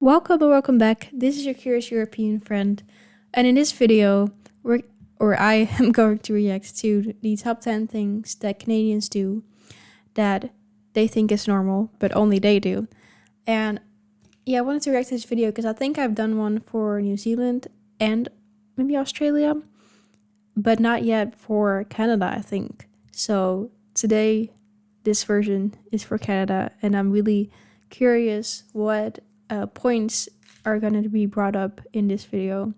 Welcome or welcome back. This is your curious European friend, and in this video, I am going to react to the top 10 things that Canadians do that they think is normal, but only they do. And yeah, I wanted to react to this video because I think I've done one for New Zealand and maybe Australia, but not yet for Canada, I think. So today, this version is for Canada, and I'm really curious what points are going to be brought up in this video,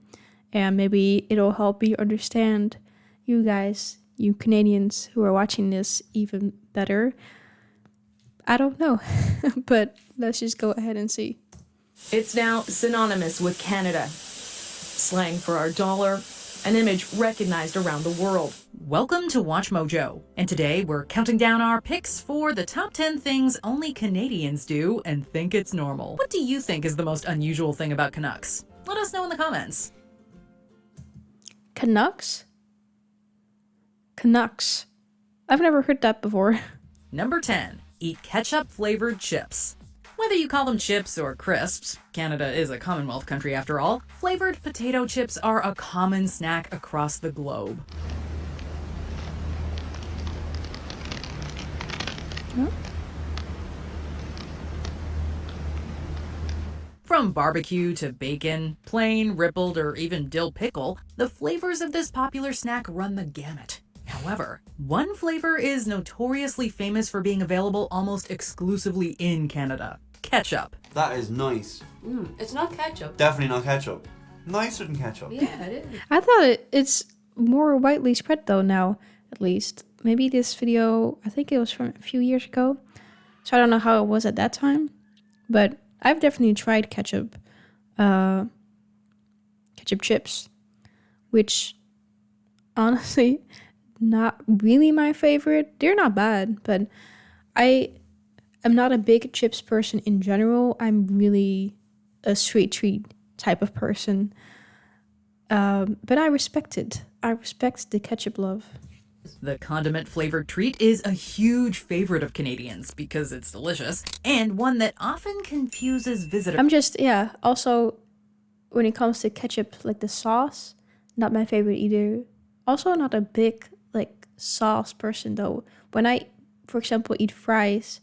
and maybe it'll help you understand you guys, you Canadians who are watching this, even better. I don't know, but let's just go ahead and see. It's now synonymous with Canada. Slang for our dollar, an image recognized around the world. Welcome to Watch Mojo, and today we're counting down our picks for the top 10 things only Canadians do and think it's normal. What do you think is the most unusual thing about Canucks? Let us know in the comments. Canucks? Canucks. I've never heard that before. Number 10. Eat ketchup-flavored chips. Whether you call them chips or crisps, Canada is a Commonwealth country after all, flavored potato chips are a common snack across the globe. Huh? From barbecue to bacon, plain, rippled, or even dill pickle, the flavors of this popular snack run the gamut. However, one flavor is notoriously famous for being available almost exclusively in Canada: ketchup. That is nice. It's not ketchup. Definitely not ketchup. Nicer than ketchup. Yeah, it is. I thought it's more widely spread though now, at least. Maybe this video, I think it was from a few years ago, so I don't know how it was at that time, but I've definitely tried ketchup chips, which honestly, not really my favorite. They're not bad, but I'm not a big chips person in general. I'm really a sweet treat type of person. But I respect it. I respect the ketchup love. The condiment-flavored treat is a huge favorite of Canadians because it's delicious, and one that often confuses visitors. Also, when it comes to ketchup, like the sauce, not my favorite either. Also, not a big, like, sauce person, though. When I, for example, eat fries,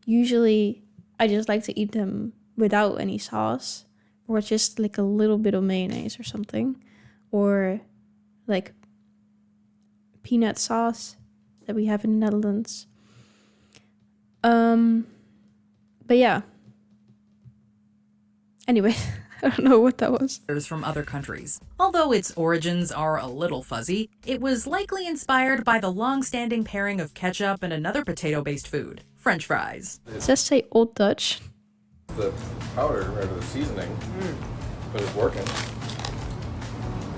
usually I just like to eat them without any sauce, or just, like, a little bit of mayonnaise or something. Or, like, peanut sauce that we have in the Netherlands. But yeah. Anyway, I don't know what that was. From other countries. Although its origins are a little fuzzy, it was likely inspired by the long-standing pairing of ketchup and another potato-based food, French fries. It says say Old Dutch. The powder or the seasoning, but it's working.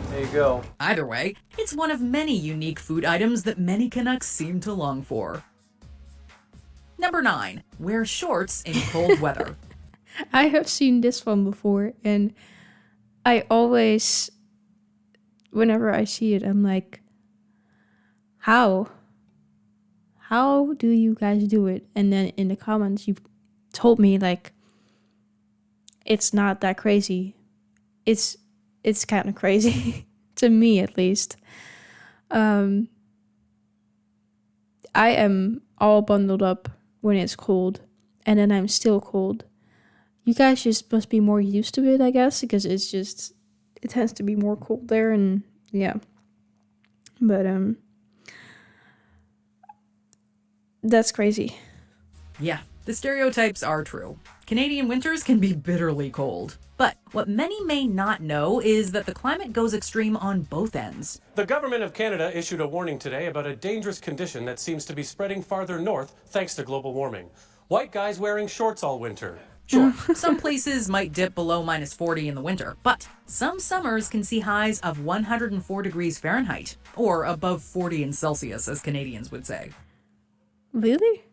There you go. Either way, it's one of many unique food items that many Canucks seem to long for. Number 9. Wear shorts in cold weather. I have seen this one before, and I always, whenever I see it, I'm like, how? How do you guys do it? And then in the comments, you told me, like, it's not that crazy. It's kind of crazy, to me at least. I am all bundled up when it's cold, and then I'm still cold. You guys just must be more used to it, I guess, because it tends to be more cold there, and yeah. But that's crazy. Yeah, the stereotypes are true. Canadian winters can be bitterly cold. But what many may not know is that the climate goes extreme on both ends. The government of Canada issued a warning today about a dangerous condition that seems to be spreading farther north thanks to global warming. White guys wearing shorts all winter. Sure, some places might dip below -40 in the winter, but some summers can see highs of 104 degrees Fahrenheit, or above 40 in Celsius, as Canadians would say. Really?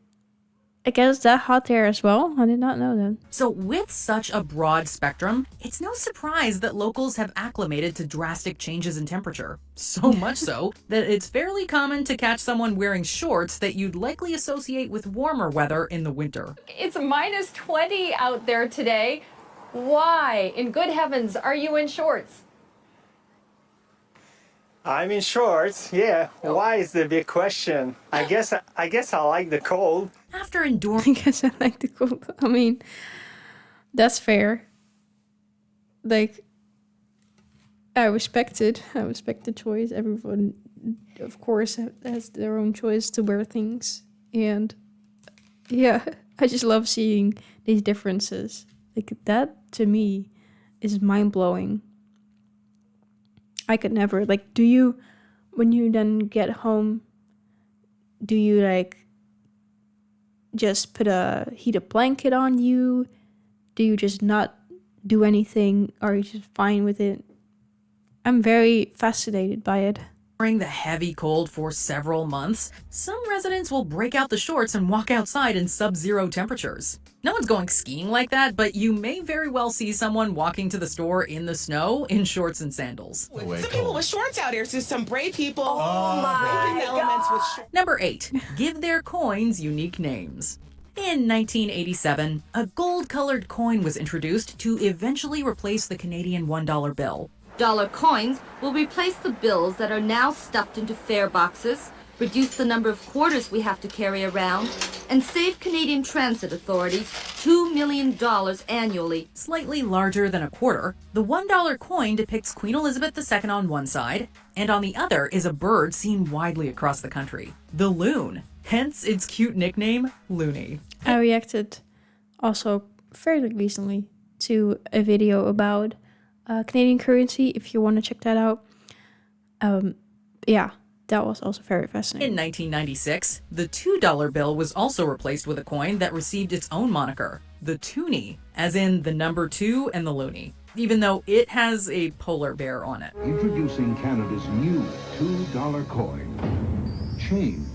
I guess that hot there as well? I did not know that. So with such a broad spectrum, it's no surprise that locals have acclimated to drastic changes in temperature. So much so that it's fairly common to catch someone wearing shorts that you'd likely associate with warmer weather in the winter. It's -20 out there today. Why, in good heavens, are you in shorts? I'm in shorts, yeah. Why is the big question? I guess I like the cold. After I enduring guess I like the cold. I mean, that's fair. Like, I respect it. I respect the choice. Everyone, of course, has their own choice to wear things. And yeah, I just love seeing these differences. Like, that to me is mind blowing. I could never. Like, do you, when you then get home, do you like just put a heated blanket on you? Do you just not do anything? Are you just fine with it? I'm very fascinated by it. the heavy cold for several months, some residents will break out the shorts and walk outside in sub-zero temperatures. No one's going skiing like that, but you may very well see someone walking to the store in the snow in shorts and sandals. Some people with shorts out here, so some brave people. Oh my elements with shorts. Number 8. Give their coins unique names. In 1987, a gold-colored coin was introduced to eventually replace the Canadian $1 bill. Dollar coins will replace the bills that are now stuffed into fare boxes, reduce the number of quarters we have to carry around, and save Canadian transit authorities $2 million annually. Slightly larger than a quarter, the $1 coin depicts Queen Elizabeth II on one side, and on the other is a bird seen widely across the country, the loon, hence its cute nickname, Loony. I reacted also fairly recently to a video about Canadian currency, if you want to check that out. Yeah, that was also very fascinating. In 1996, the $2 bill was also replaced with a coin that received its own moniker, the toonie, as in the number 2 and the loony, even though it has a polar bear on it. Introducing Canada's new $2 coin. Change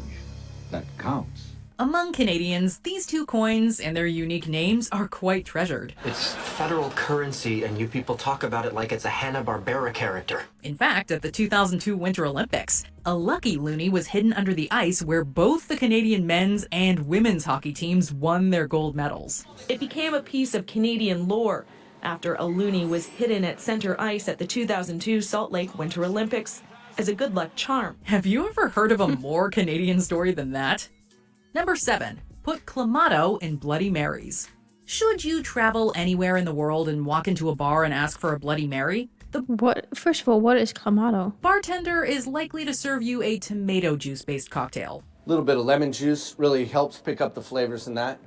that counts. Among Canadians, these two coins and their unique names are quite treasured. It's federal currency, and you people talk about it like it's a Hanna-Barbera character. In fact, at the 2002 Winter Olympics, a lucky loonie was hidden under the ice where both the Canadian men's and women's hockey teams won their gold medals. It became a piece of Canadian lore after a loonie was hidden at center ice at the 2002 Salt Lake Winter Olympics as a good luck charm. Have you ever heard of a more Canadian story than that? Number 7. Put Clamato in Bloody Marys. Should you travel anywhere in the world and walk into a bar and ask for a Bloody Mary, the First of all, what is Clamato? bartender is likely to serve you a tomato juice-based cocktail. A little bit of lemon juice really helps pick up the flavors in that.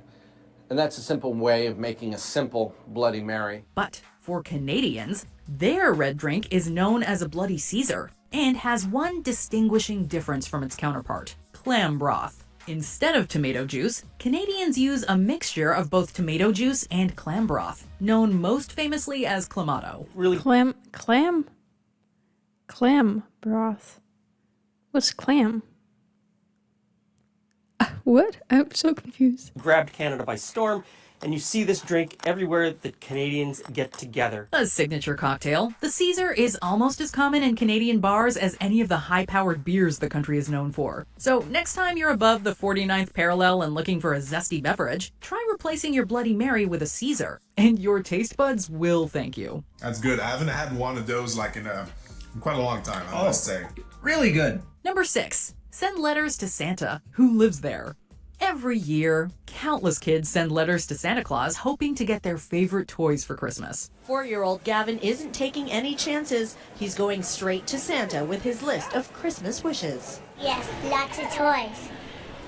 And that's a simple way of making a simple Bloody Mary. But for Canadians, their red drink is known as a Bloody Caesar and has one distinguishing difference from its counterpart, clam broth. Instead of tomato juice, Canadians use a mixture of both tomato juice and clam broth, known most famously as Clamato. Really? Clam broth. What's clam? What? I'm so confused. Grabbed Canada by storm, and you see this drink everywhere that Canadians get together. A signature cocktail, the Caesar is almost as common in Canadian bars as any of the high-powered beers the country is known for. So next time you're above the 49th parallel and looking for a zesty beverage, try replacing your Bloody Mary with a Caesar, and your taste buds will thank you. That's good. I haven't had one of those like in quite a long time, I must say. Really good. Number 6. Send letters to Santa, who lives there. Every year, countless kids send letters to Santa Claus hoping to get their favorite toys for Christmas. 4-year-old Gavin isn't taking any chances. He's going straight to Santa with his list of Christmas wishes. Yes, lots of toys.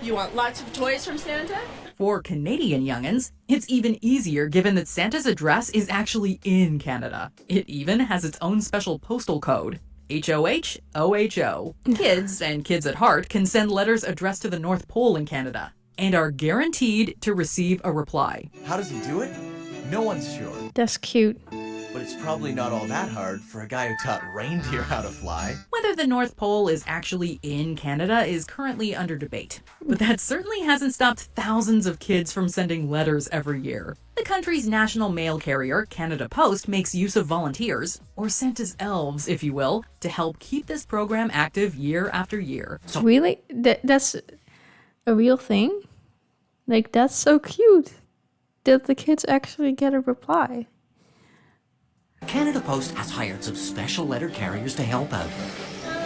You want lots of toys from Santa? For Canadian young'uns, it's even easier given that Santa's address is actually in Canada. It even has its own special postal code. HOH-OHO. Kids, and kids at heart, can send letters addressed to the North Pole in Canada and are guaranteed to receive a reply. How does he do it? No one's sure. That's cute. But it's probably not all that hard for a guy who taught reindeer how to fly. Whether the North Pole is actually in Canada is currently under debate, but that certainly hasn't stopped thousands of kids from sending letters every year. The country's national mail carrier, Canada Post, makes use of volunteers, or Santa's elves, if you will, to help keep this program active year after year. Really? That's a real thing? Like, that's so cute that the kids actually get a reply. Canada Post has hired some special letter carriers to help out.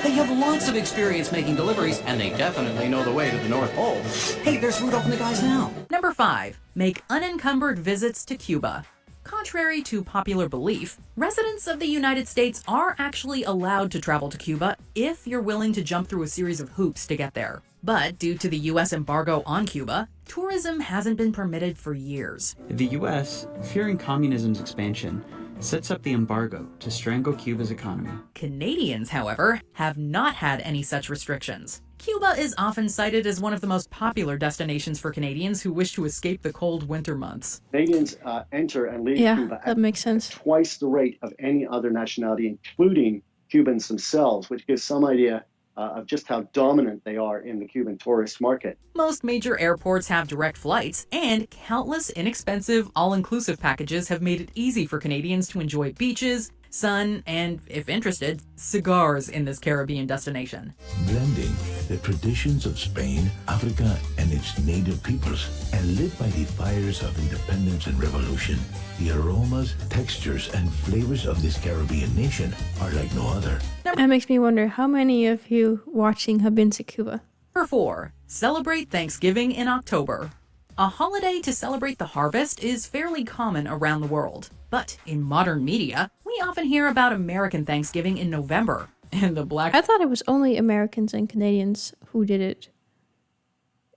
They have lots of experience making deliveries, and they definitely know the way to the North Pole. Hey, there's Rudolph and the guys now. Number 5. Make unencumbered visits to Cuba. Contrary to popular belief, residents of the United States are actually allowed to travel to Cuba if you're willing to jump through a series of hoops to get there. But due to the US embargo on Cuba, tourism hasn't been permitted for years. The US, fearing communism's expansion, sets up the embargo to strangle Cuba's economy. Canadians, however, have not had any such restrictions. Cuba is often cited as one of the most popular destinations for Canadians who wish to escape the cold winter months. Canadians enter and leave Cuba that makes sense. Twice the rate of any other nationality, including Cubans themselves, which gives some idea of just how dominant they are in the Cuban tourist market. Most major airports have direct flights, and countless inexpensive, all-inclusive packages have made it easy for Canadians to enjoy beaches, sun, and, if interested, cigars in this Caribbean destination. Blending the traditions of Spain, Africa, and its native peoples, and lit by the fires of independence and revolution, the aromas, textures, and flavors of this Caribbean nation are like no other. That makes me wonder how many of you watching have been to Cuba. Number 4. Celebrate Thanksgiving in October. A holiday to celebrate the harvest is fairly common around the world. But in modern media, we often hear about American Thanksgiving in November. And the Black... I thought it was only Americans and Canadians who did it.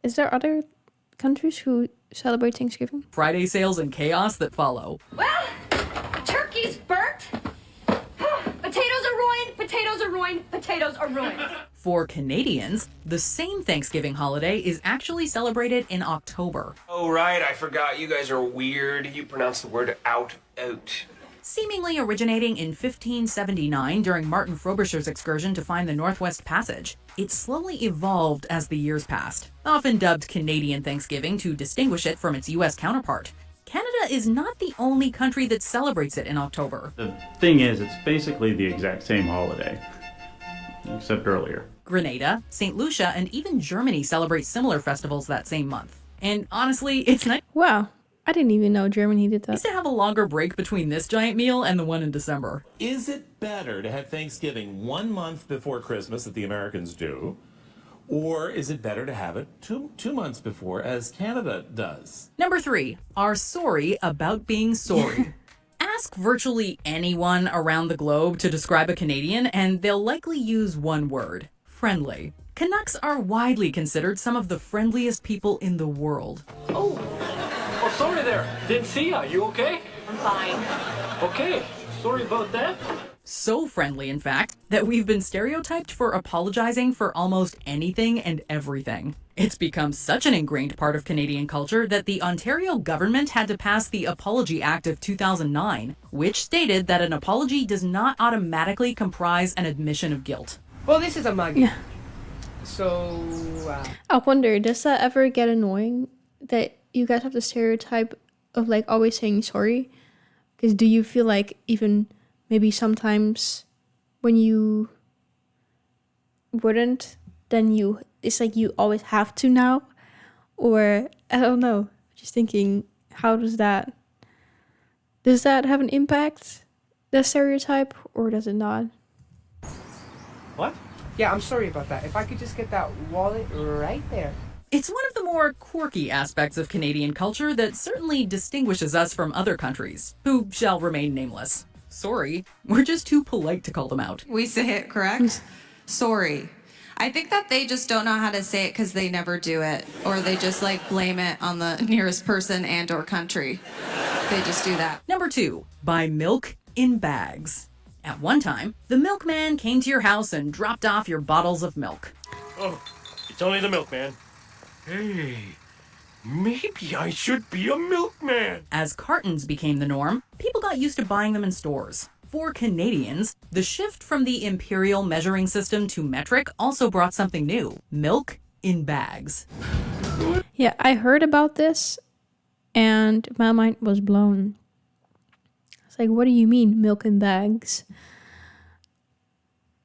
Is there other countries who celebrate Thanksgiving? Friday sales and chaos that follow. Well, turkey's burnt. Potatoes are ruined, potatoes are ruined, potatoes are ruined. For Canadians, the same Thanksgiving holiday is actually celebrated in October. Oh, right, I forgot. You guys are weird. You pronounce the word out. Seemingly originating in 1579 during Martin Frobisher's excursion to find the Northwest Passage, it slowly evolved as the years passed. Often dubbed Canadian Thanksgiving to distinguish it from its US counterpart, Canada is not the only country that celebrates it in October. The thing is, it's basically the exact same holiday, except earlier. Grenada, St. Lucia, and even Germany celebrate similar festivals that same month. And honestly, it's nice. Wow, I didn't even know Germany did that. To have a longer break between this giant meal and the one in December. Is it better to have Thanksgiving 1 month before Christmas that the Americans do? Or is it better to have it two months before, as Canada does? Number 3, are sorry about being sorry. Ask virtually anyone around the globe to describe a Canadian, and they'll likely use one word: friendly. Canucks are widely considered some of the friendliest people in the world. Oh, sorry there. Didn't see ya. You okay? I'm fine. Okay, sorry about that. So friendly, in fact, that we've been stereotyped for apologizing for almost anything and everything. It's become such an ingrained part of Canadian culture that the Ontario government had to pass the Apology Act of 2009, which stated that an apology does not automatically comprise an admission of guilt. Well, this is a mug. Yeah. So, I wonder, does that ever get annoying that you guys have the stereotype of like always saying sorry? Because do you feel like even maybe sometimes when you wouldn't, then it's like you always have to now? Or I don't know, just thinking, how does that have an impact, the stereotype, or does it not? what? Yeah, I'm sorry about that. If I could just get that wallet right there. It's one of the more quirky aspects of Canadian culture that certainly distinguishes us from other countries, who shall remain nameless. Sorry, we're just too polite to call them out. We say it correct? Sorry. I think that they just don't know how to say it because they never do it, or they just like blame it on the nearest person and or country. They just do that. Number 2, buy milk in bags. At one time, the milkman came to your house and dropped off your bottles of milk. Oh, it's only the milkman. Hey, maybe I should be a milkman. As cartons became the norm, people got used to buying them in stores. For Canadians, the shift from the imperial measuring system to metric also brought something new: milk in bags. Yeah, I heard about this and my mind was blown. It's like, what do you mean, milk in bags?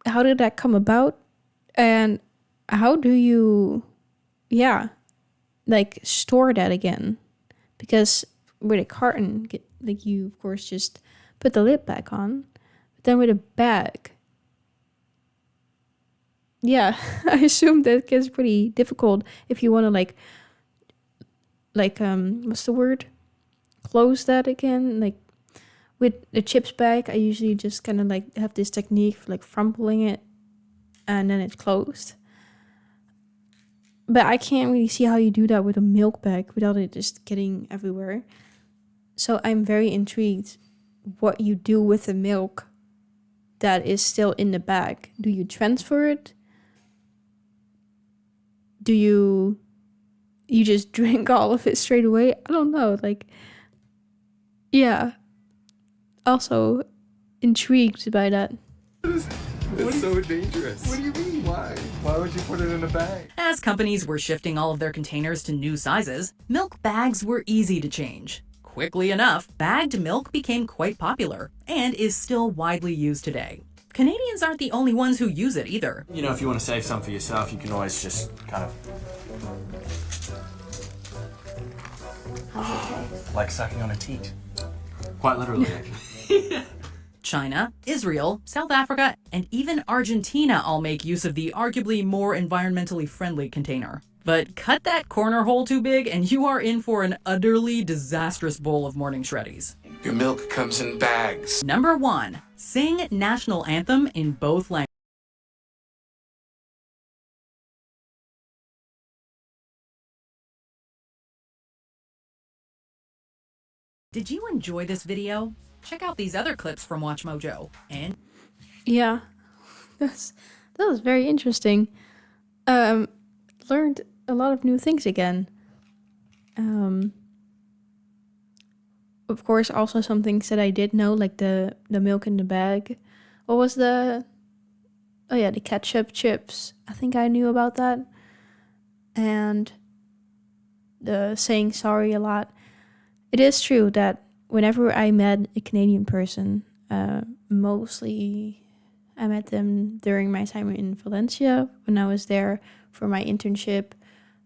How did that come about? And how do you, store that again? Because with a carton, like you, of course, just put the lid back on. But then with a bag, yeah, I assume that gets pretty difficult if you want to like what's the word? Close that again. Like with the chips bag, I usually just kind of like have this technique for like crumpling it and then it's closed. But I can't really see how you do that with a milk bag without it just getting everywhere. So I'm very intrigued what you do with the milk that is still in the bag. Do you transfer it? Do you just drink all of it straight away? I don't know. Like, yeah. Also intrigued by that. It's so dangerous. What do you mean? Why? Why would you put it in a bag? As companies were shifting all of their containers to new sizes, milk bags were easy to change. Quickly enough, bagged milk became quite popular and is still widely used today. Canadians aren't the only ones who use it either. You know, if you want to save some for yourself, you can always just kind of... How's it taste? like sucking on a teat. Quite literally, actually. China, Israel, South Africa, and even Argentina all make use of the arguably more environmentally friendly container. But cut that corner hole too big and you are in for an utterly disastrous bowl of morning shreddies. Your milk comes in bags. Number 1. Sing national anthem in both languages. Did you enjoy this video? Check out these other clips from WatchMojo. And Yeah, that was very interesting. Learned a lot of new things again. Of course, also some things that I did know, like the milk in the bag. What was the... Oh yeah, the ketchup chips. I think I knew about that. And the saying sorry a lot. It is true that whenever I met a Canadian person, mostly I met them during my time in Valencia when I was there for my internship,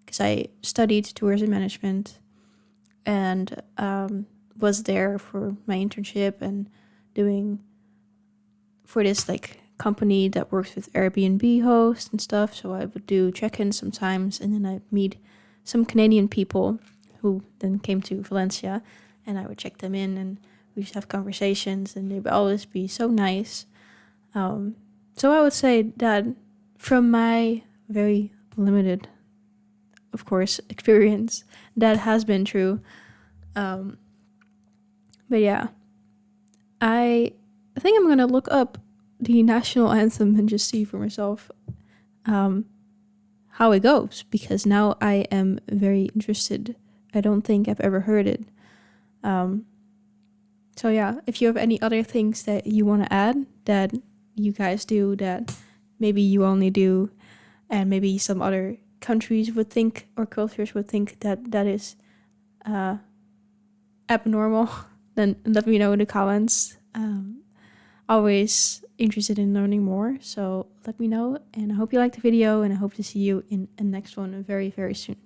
because I studied tourism management and was there for my internship and doing for this like company that works with Airbnb hosts and stuff. So I would do check-ins sometimes, and then I'd meet some Canadian people who then came to Valencia, and I would check them in, and we just have conversations, and they would always be so nice. So I would say that from my very limited, of course, experience, that has been true. But yeah, I think I'm gonna look up the national anthem and just see for myself how it goes, because now I am very interested. I don't think I've ever heard it. So yeah, if you have any other things that you want to add that you guys do that maybe you only do, and maybe some other countries would think or cultures would think that is abnormal, then let me know in the comments. Always interested in learning more, so let me know, and I hope you liked the video, and I hope to see you in a next one very, very soon.